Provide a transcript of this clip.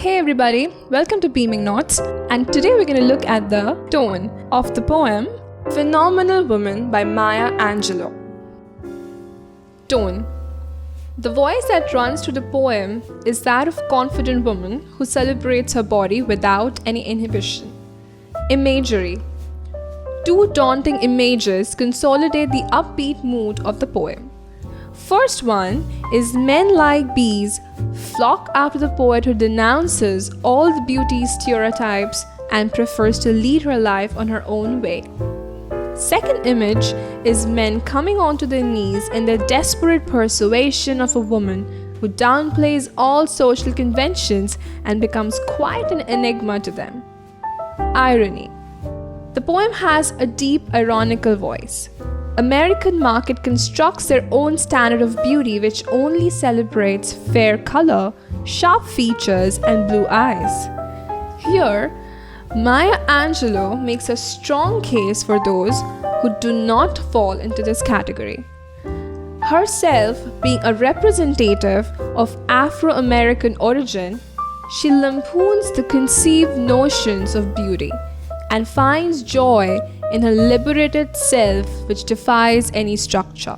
Hey everybody, welcome to Beaming Notes, and today we're going to look at the tone of the poem Phenomenal Woman by Maya Angelou. Tone. The voice that runs through the poem is that of a confident woman who celebrates her body without any inhibition. Imagery. Two daunting images consolidate the upbeat mood of the poem. First one is men like bees flock after the poet who denounces all the beauty stereotypes and prefers to lead her life on her own way. Second image is men coming onto their knees in their desperate persuasion of a woman who downplays all social conventions and becomes quite an enigma to them. Irony. The poem has a deep ironical voice. American market constructs their own standard of beauty which only celebrates fair color, sharp features, and blue eyes. Here, Maya Angelou makes a strong case for those who do not fall into this category. Herself being a representative of Afro-American origin, she lampoons the conceived notions of beauty and finds joy in her liberated self which defies any structure.